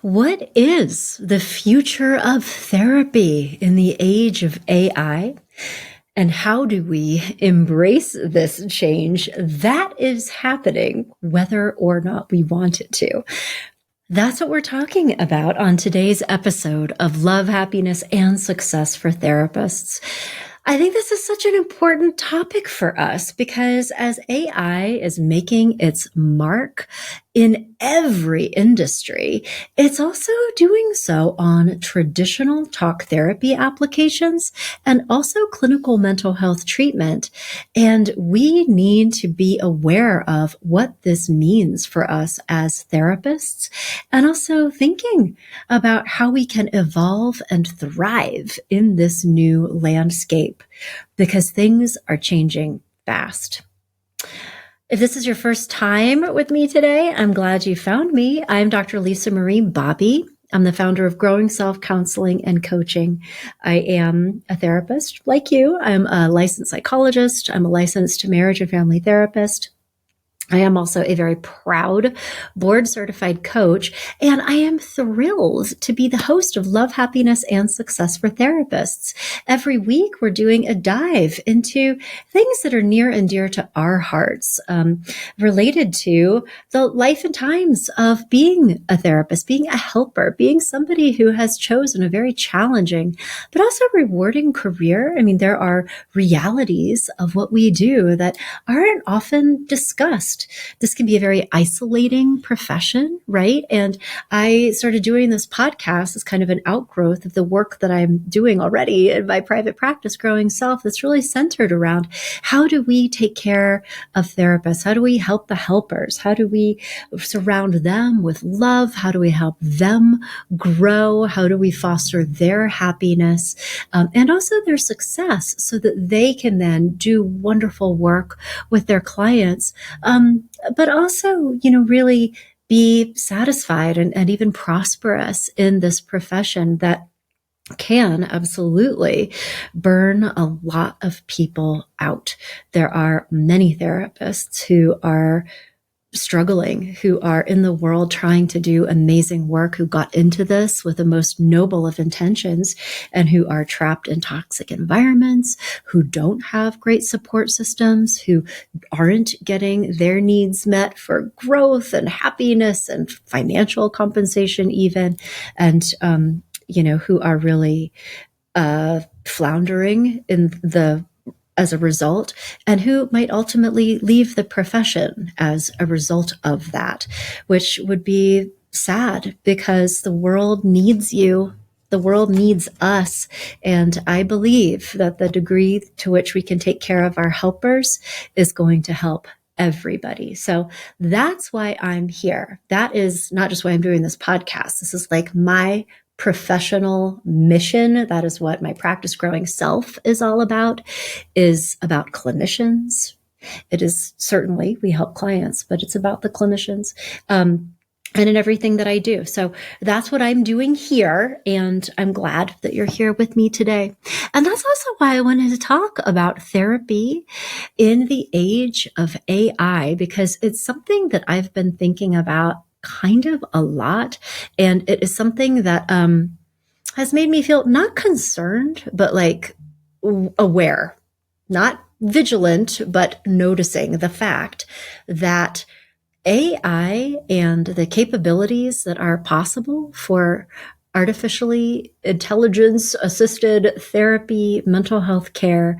What is the future of therapy in the age of AI? And how do we embrace this change that is happening, whether or not we want it to? That's what we're talking about on today's episode of Love, Happiness, and Success for Therapists. I think this is such an important topic for us because as AI is making its mark in every industry, it's also doing so on traditional talk therapy applications and also clinical mental health treatment. And we need to be aware of what this means for us as therapists and also thinking about how we can evolve and thrive in this new landscape because things are changing fast. If this is your first time with me today, I'm glad you found me. I'm Dr. Lisa Marie Bobby. I'm the founder of Growing Self Counseling and Coaching. I am a therapist like you. I'm a licensed psychologist. I'm a licensed marriage and family therapist. I am also a very proud board certified coach, and I am thrilled to be the host of Love, Happiness, and Success for Therapists. Every week, we're doing a dive into things that are near and dear to our hearts, related to the life and times of being a therapist, being a helper, being somebody who has chosen a very challenging, but also rewarding career. I mean, there are realities of what we do that aren't often discussed. This can be a very isolating profession, right? And I started doing this podcast as kind of an outgrowth of the work that I'm doing already in my private practice, Growing Self, that's really centered around how do we take care of therapists? How do we help the helpers? How do we surround them with love? How do we help them grow? How do we foster their happiness and also their success so that they can then do wonderful work with their clients? But also, really be satisfied and even prosperous in this profession that can absolutely burn a lot of people out. There are many therapists who are struggling, who are in the world trying to do amazing work, who got into this with the most noble of intentions and who are trapped in toxic environments, who don't have great support systems, who aren't getting their needs met for growth and happiness and financial compensation even, and, who are really floundering as a result, and who might ultimately leave the profession as a result of that, which would be sad because the world needs you. The world needs us. And I believe that the degree to which we can take care of our helpers is going to help everybody. So that's why I'm here. That is not just why I'm doing this podcast. This is like my professional mission. That is what my practice Growing Self is all about, is about clinicians. It is certainly, we help clients, but it's about the clinicians. And in everything that I do. So that's what I'm doing here. And I'm glad that you're here with me today. And that's also why I wanted to talk about therapy in the age of AI, because it's something that I've been thinking about kind of a lot. And it is something that has made me feel not concerned, but like aware, not vigilant, but noticing the fact that AI and the capabilities that are possible for artificially intelligence assisted therapy, mental health care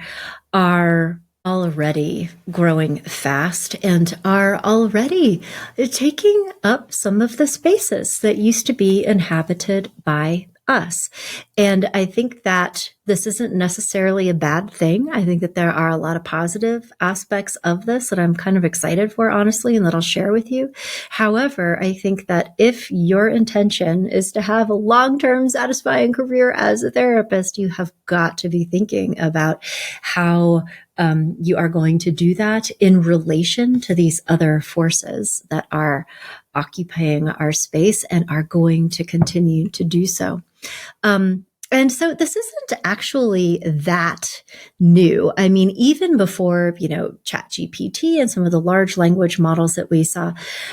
are already growing fast and are already taking up some of the spaces that used to be inhabited by us. And I think that this isn't necessarily a bad thing. I think that there are a lot of positive aspects of this that I'm kind of excited for, honestly, and that I'll share with you. However, I think that if your intention is to have a long-term satisfying career as a therapist, you have got to be thinking about how you are going to do that in relation to these other forces that are occupying our space and are going to continue to do so. And so this isn't actually that new. I mean, even before, ChatGPT and some of the large language models that we saw,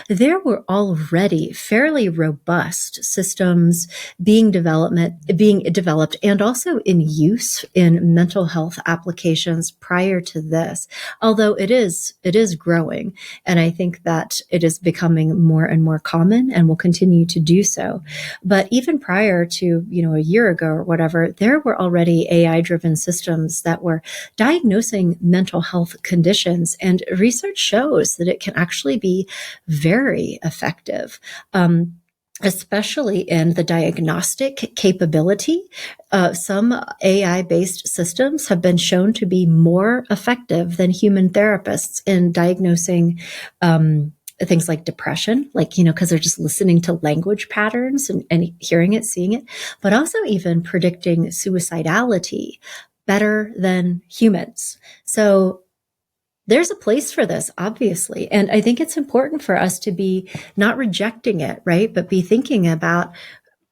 there were already fairly robust systems being developed and also in use in mental health applications prior to this. Although it is growing. And I think that it is becoming more and more common and will continue to do so. But even prior to, a year ago or whatever, there were already AI-driven systems that were diagnosing mental health conditions. And research shows that it can actually be very effective. Especially in the diagnostic capability. Some AI-based systems have been shown to be more effective than human therapists in diagnosing things like depression, because they're just listening to language patterns and hearing it, seeing it, but also even predicting suicidality better than humans. So there's a place for this, obviously. And I think it's important for us to be not rejecting it, right? But be thinking about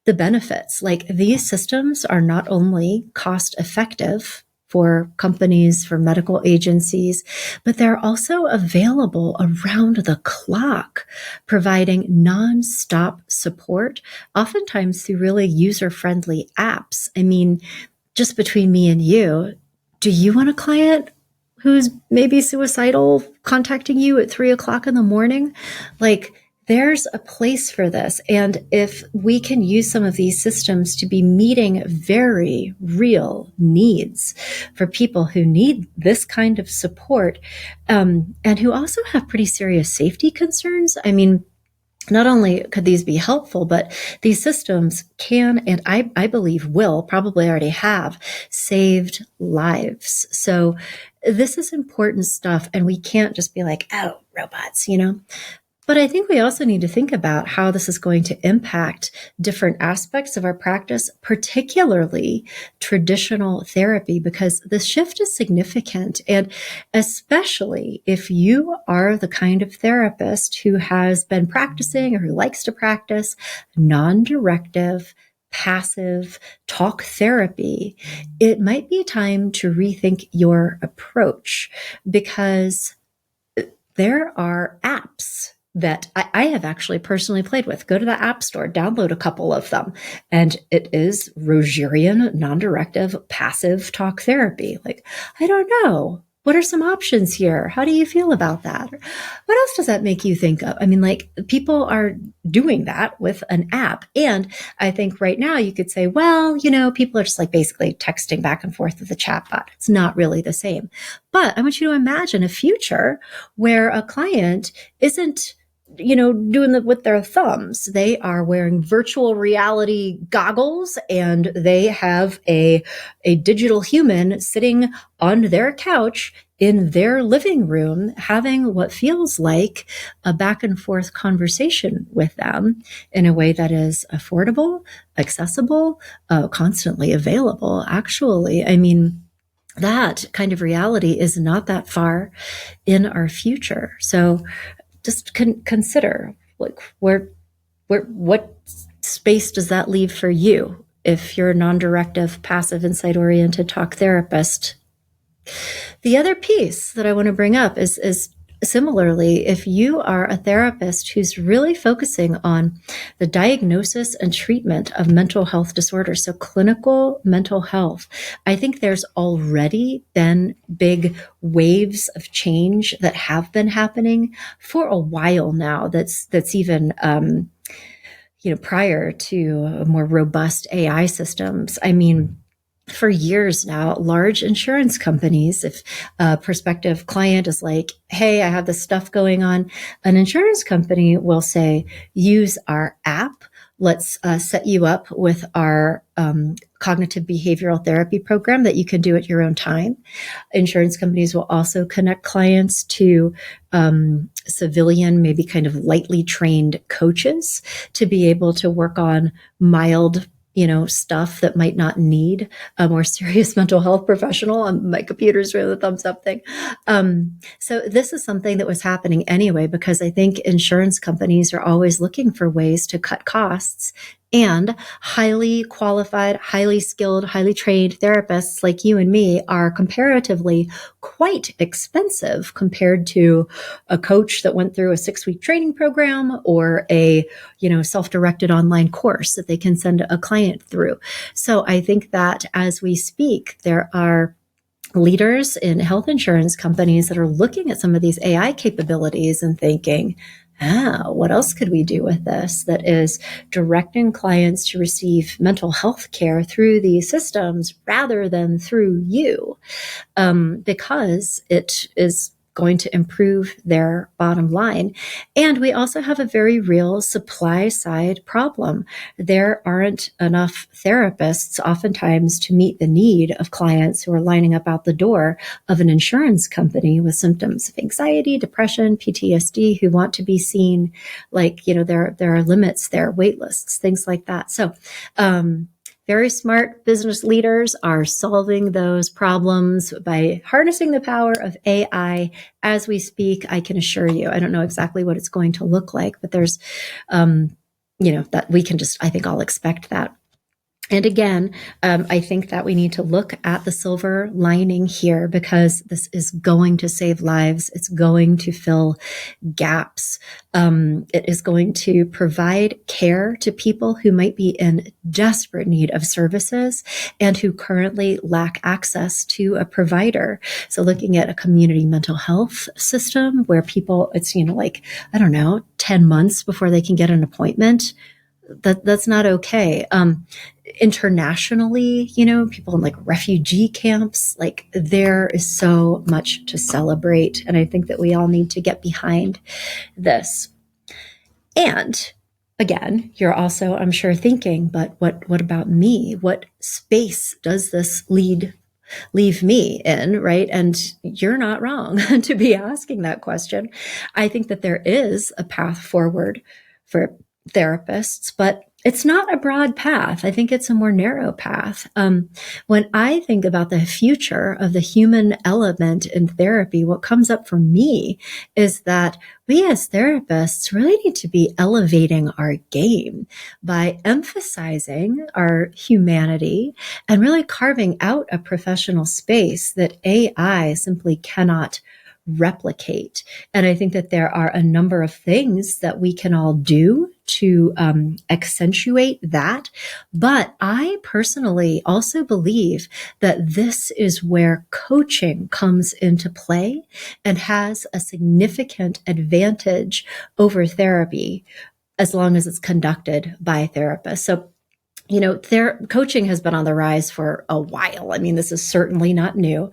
the benefits. Like, these systems are not only cost effective for companies, for medical agencies, but they're also available around the clock, providing nonstop support, oftentimes through really user-friendly apps. I mean, just between me and you, do you want a client who's maybe suicidal contacting you at 3 o'clock in the morning? There's a place for this. And if we can use some of these systems to be meeting very real needs for people who need this kind of support, and who also have pretty serious safety concerns, I mean, not only could these be helpful, but these systems can, and I believe will, probably already have, saved lives. So this is important stuff, and we can't just be like, oh, robots, But I think we also need to think about how this is going to impact different aspects of our practice, particularly traditional therapy, because the shift is significant. And especially if you are the kind of therapist who has been practicing or who likes to practice non-directive, passive talk therapy, it might be time to rethink your approach, because there are apps that I have actually personally played with. Go to the App Store, download a couple of them, and it is Rogerian non-directive passive talk therapy. I don't know. What are some options here? How do you feel about that? What else does that make you think of? I mean, people are doing that with an app. And I think right now you could say, well, people are just basically texting back and forth with the chatbot. It's not really the same. But I want you to imagine a future where a client isn't doing with their thumbs. They are wearing virtual reality goggles, and they have a digital human sitting on their couch in their living room, having what feels like a back and forth conversation with them in a way that is affordable, accessible, constantly available. Actually, I mean, that kind of reality is not that far in our future. So just consider what space does that leave for you if you're a non-directive, passive, insight-oriented talk therapist. The other piece that I want to bring up is similarly, if you are a therapist who's really focusing on the diagnosis and treatment of mental health disorders, so clinical mental health, I think there's already been big waves of change that have been happening for a while now. That's even prior to more robust AI systems. I mean, for years now, large insurance companies, if a prospective client is like, hey, I have this stuff going on, an insurance company will say, use our app. Let's set you up with our cognitive behavioral therapy program that you can do at your own time. Insurance companies will also connect clients to civilian, maybe kind of lightly trained coaches to be able to work on mild stuff that might not need a more serious mental health professional. My computer's doing the thumbs up thing. So this is something that was happening anyway, because I think insurance companies are always looking for ways to cut costs And highly qualified, highly skilled, highly trained therapists like you and me are comparatively quite expensive compared to a coach that went through a 6-week training program or a, self-directed online course that they can send a client through. So I think that as we speak, there are leaders in health insurance companies that are looking at some of these AI capabilities and thinking, what else could we do with this that is directing clients to receive mental health care through these systems rather than through you? Because it is going to improve their bottom line. And we also have a very real supply side problem. There aren't enough therapists oftentimes to meet the need of clients who are lining up out the door of an insurance company with symptoms of anxiety, depression, PTSD, who want to be seen. There are limits there, wait lists, things like that. So, very smart business leaders are solving those problems by harnessing the power of AI as we speak. I can assure you, I don't know exactly what it's going to look like, but there's, that we can I think I'll expect that. And again, I think that we need to look at the silver lining here because this is going to save lives. It's going to fill gaps. It is going to provide care to people who might be in desperate need of services and who currently lack access to a provider. So looking at a community mental health system where people, it's, 10 months before they can get an appointment. That's not okay. Internationally, people in refugee camps, there is so much to celebrate. And I think that we all need to get behind this. And again, you're also, I'm sure, thinking, but what about me? What space does this leave me in, right? And you're not wrong to be asking that question. I think that there is a path forward for therapists, but it's not a broad path. I think it's a more narrow path. When I think about the future of the human element in therapy, what comes up for me is that we as therapists really need to be elevating our game by emphasizing our humanity and really carving out a professional space that AI simply cannot replicate. And I think that there are a number of things that we can all do to accentuate that. But I personally also believe that this is where coaching comes into play and has a significant advantage over therapy as long as it's conducted by therapists. So coaching has been on the rise for a while. I mean, this is certainly not new.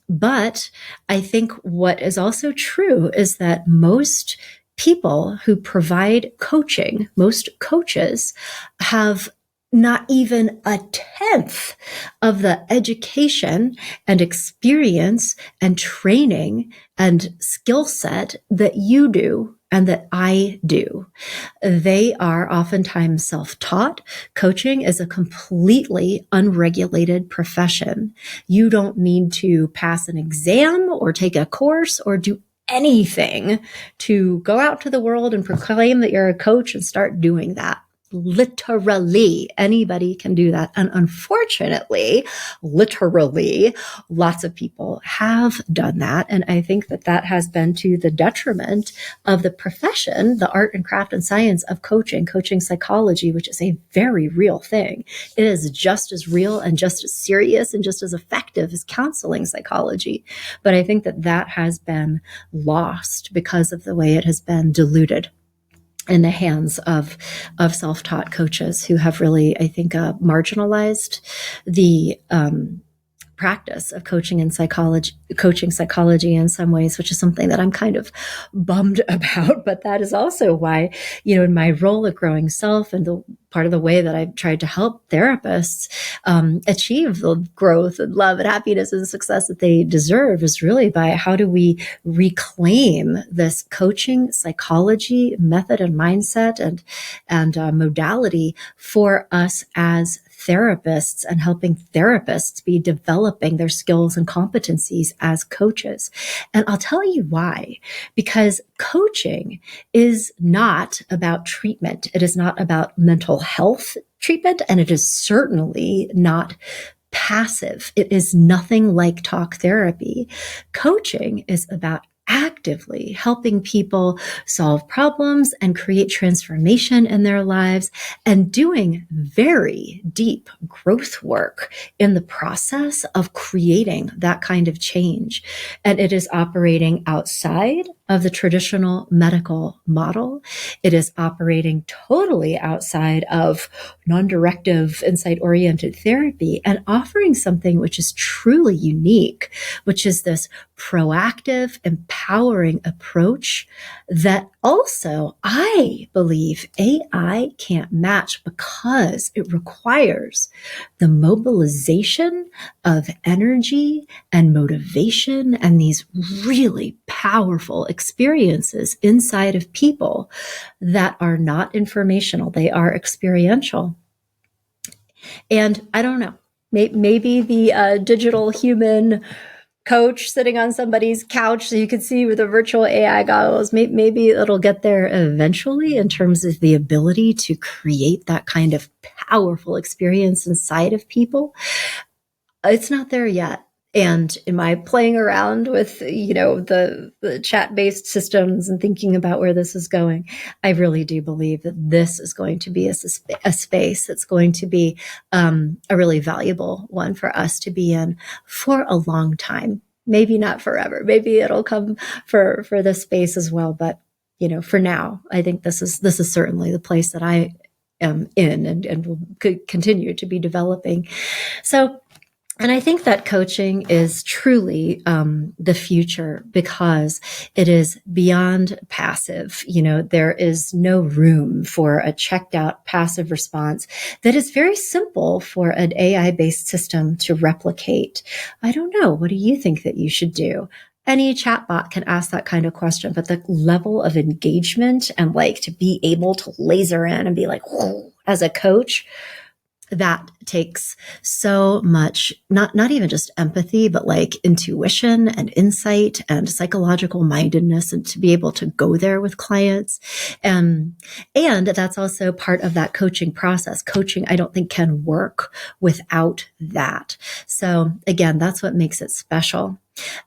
But I think what is also true is that most people who provide coaching, most coaches, have not even a tenth of the education and experience and training and skill set that you do and that I do. They are oftentimes self-taught. Coaching is a completely unregulated profession. You don't need to pass an exam or take a course or do anything to go out to the world and proclaim that you're a coach and start doing that. Literally, anybody can do that. And unfortunately, literally, lots of people have done that. And I think that that has been to the detriment of the profession, the art and craft and science of coaching psychology, which is a very real thing. It is just as real and just as serious and just as effective as counseling psychology. But I think that that has been lost because of the way it has been diluted in the hands of self-taught coaches who have really, I think, marginalized the practice of coaching psychology in some ways, which is something that I'm kind of bummed about. But that is also why, in my role of growing self and the part of the way that I've tried to help therapists achieve the growth and love and happiness and success that they deserve is really by how do we reclaim this coaching psychology method and mindset and modality for us as therapists and helping therapists be developing their skills and competencies as coaches. And I'll tell you why. Because coaching is not about treatment. It is not about mental health treatment, and it is certainly not passive. It is nothing like talk therapy. Coaching is about actively helping people solve problems and create transformation in their lives, and doing very deep growth work in the process of creating that kind of change. And it is operating outside of the traditional medical model. It is operating totally outside of non-directive, insight-oriented therapy, and offering something which is truly unique, which is this proactive, empowering approach that also I believe AI can't match, because it requires the mobilization of energy and motivation and these really powerful experiences inside of people that are not informational. They are experiential. And I don't know, maybe the digital human coach sitting on somebody's couch so you can see with the virtual AI goggles, maybe it'll get there eventually in terms of the ability to create that kind of powerful experience inside of people. It's not there yet. And am I playing around with, the chat-based systems and thinking about where this is going? I really do believe that this is going to be a space that's going to be a really valuable one for us to be in for a long time. Maybe not forever. Maybe it'll come for this space as well. But, for now, I think this is certainly the place that I am in and will continue to be developing. So, and I think that coaching is truly the future, because it is beyond passive. There is no room for a checked out passive response that is very simple for an AI-based system to replicate. I don't know. What do you think that you should do? Any chatbot can ask that kind of question, but the level of engagement and to be able to laser in and be like, whoa, as a coach, that takes so much, not even just empathy, but intuition and insight and psychological mindedness, and to be able to go there with clients. And that's also part of that coaching process. Coaching, I don't think, can work without that. So again, that's what makes it special.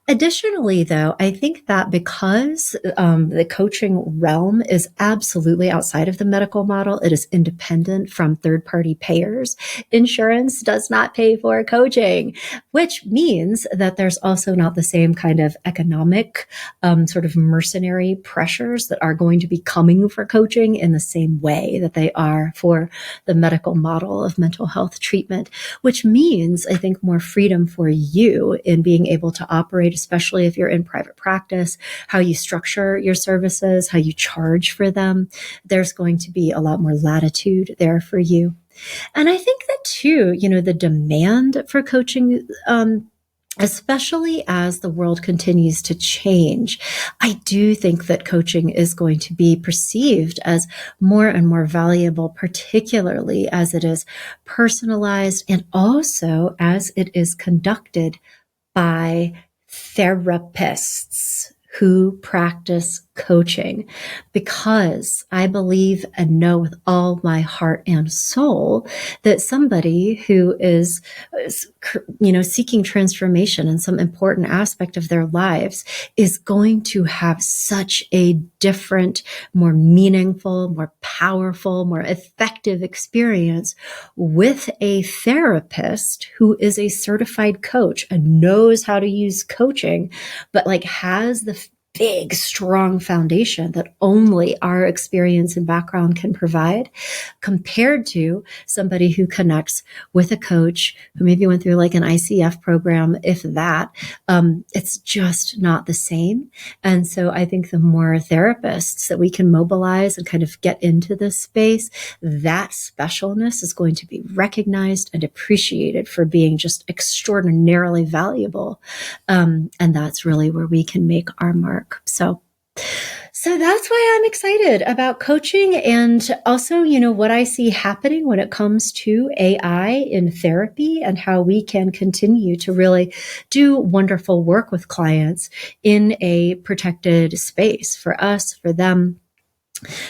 Additionally, though, I think that because the coaching realm is absolutely outside of the medical model, it is independent from third-party payers. Insurance does not pay for coaching, which means that there's also not the same kind of economic sort of mercenary pressures that are going to be coming for coaching in the same way that they are for the medical model of mental health treatment, which means, I think, more freedom for you in being able to operate, especially if you're in private practice, how you structure your services, how you charge for them. There's going to be a lot more latitude there for you. And I think that too, the demand for coaching, especially as the world continues to change, I do think that coaching is going to be perceived as more and more valuable, particularly as it is personalized and also as it is conducted by therapists who practice coaching, because I believe and know with all my heart and soul that somebody who is, seeking transformation in some important aspect of their lives is going to have such a different, more meaningful, more powerful, more effective experience with a therapist who is a certified coach and knows how to use coaching, but has the big, strong foundation that only our experience and background can provide, compared to somebody who connects with a coach who maybe went through an ICF program, if that. It's just not the same. And so I think the more therapists that we can mobilize and kind of get into this space, that specialness is going to be recognized and appreciated for being just extraordinarily valuable. And that's really where we can make our mark. So So that's why I'm excited about coaching, and also, what I see happening when it comes to AI in therapy and how we can continue to really do wonderful work with clients in a protected space for us, for them.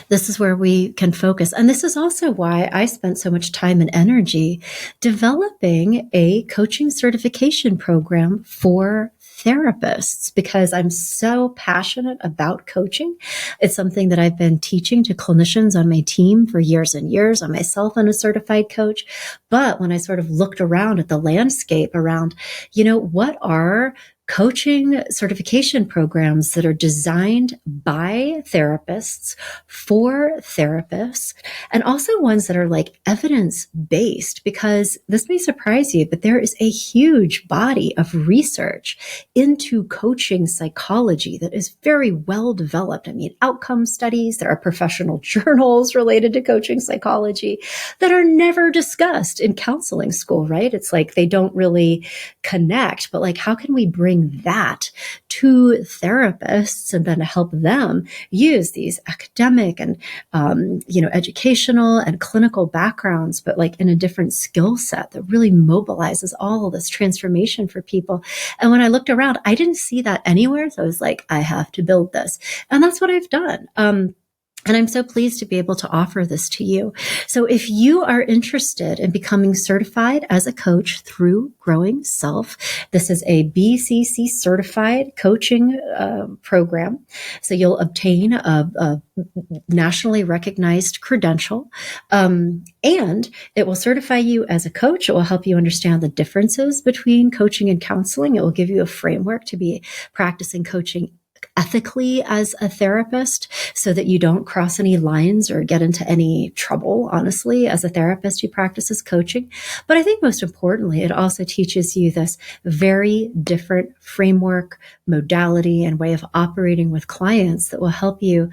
This is where we can focus. And this is also why I spent so much time and energy developing a coaching certification program for therapists, because I'm so passionate about coaching. It's something that I've been teaching to clinicians on my team for years and years. I'm myself a certified coach. But when I sort of looked around at the landscape around, what are coaching certification programs that are designed by therapists for therapists, and also ones that are like evidence-based, because this may surprise you, but there is a huge body of research into coaching psychology that is very well developed. I mean, outcome studies, there are professional journals related to coaching psychology that are never discussed in counseling school, right? It's like they don't really connect, but like, how can we bring that to therapists and then help them use these academic and educational and clinical backgrounds, but like in a different skill set that really mobilizes all of this transformation for people. And when I looked around, I didn't see that anywhere. So I was like, I have to build this. And that's what I've done. And I'm so pleased to be able to offer this to you. So if you are interested in becoming certified as a coach through Growing Self, this is a BCC certified coaching program. So you'll obtain a nationally recognized credential, and it will certify you as a coach. It will help you understand the differences between coaching and counseling. It will give you a framework to be practicing coaching ethically as a therapist, so that you don't cross any lines or get into any trouble, honestly, as a therapist who practices coaching. But I think most importantly, it also teaches you this very different framework, modality, and way of operating with clients that will help you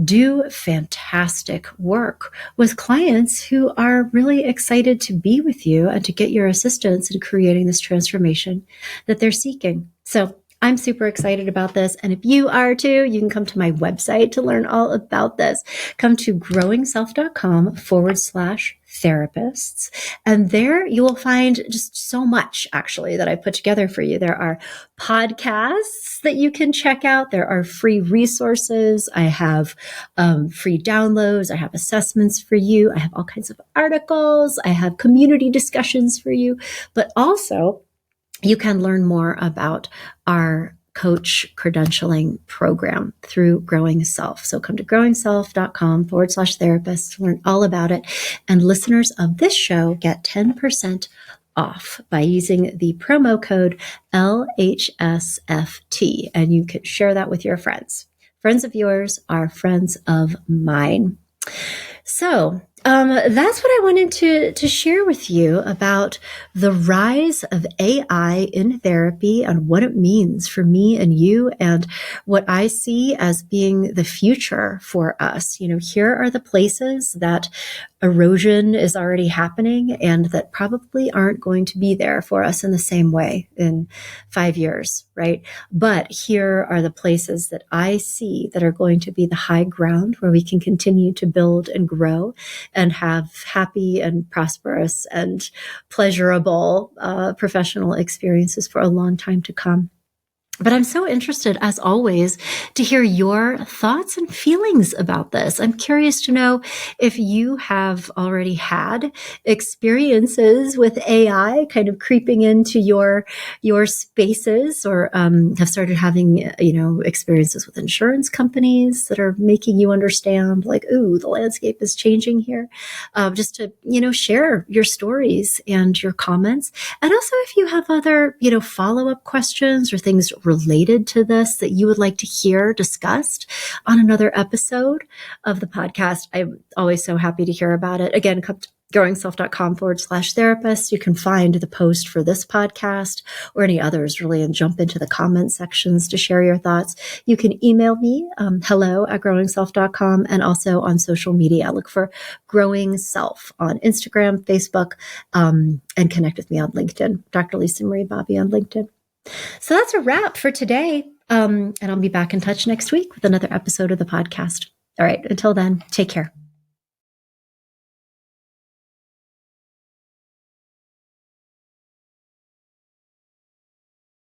do fantastic work with clients who are really excited to be with you and to get your assistance in creating this transformation that they're seeking. So I'm super excited about this. And if you are too, you can come to my website to learn all about this. Come to growingself.com/therapists. And there you will find just so much actually that I put together for you. There are podcasts that you can check out. There are free resources. I have free downloads. I have assessments for you. I have all kinds of articles. I have community discussions for you, but also you can learn more about our coach credentialing program through Growing Self. So come to growingself.com/therapists to learn all about it. And listeners of this show get 10% off by using the promo code LHSFT. And you can share that with your friends. Friends of yours are friends of mine. So that's what I wanted to share with you about the rise of AI in therapy and what it means for me and you, and what I see as being the future for us. Here are the places that erosion is already happening and that probably aren't going to be there for us in the same way in 5 years, right? But here are the places that I see that are going to be the high ground where we can continue to build and grow and have happy and prosperous and pleasurable professional experiences for a long time to come. But I'm so interested, as always, to hear your thoughts and feelings about this. I'm curious to know if you have already had experiences with AI kind of creeping into your spaces, or have started having, experiences with insurance companies that are making you understand, like, ooh, the landscape is changing here. Just to, share your stories and your comments. And also if you have other, follow-up questions or things related to this that you would like to hear discussed on another episode of the podcast, I'm always so happy to hear about it. Again, come to growingself.com/therapist. You can find the post for this podcast or any others, really, and jump into the comment sections to share your thoughts. You can email me, hello@growingself.com, and also on social media. Look for Growing Self on Instagram, Facebook, and connect with me on LinkedIn. Dr. Lisa Marie Bobby on LinkedIn. So that's a wrap for today. And I'll be back in touch next week with another episode of the podcast. All right. Until then, take care.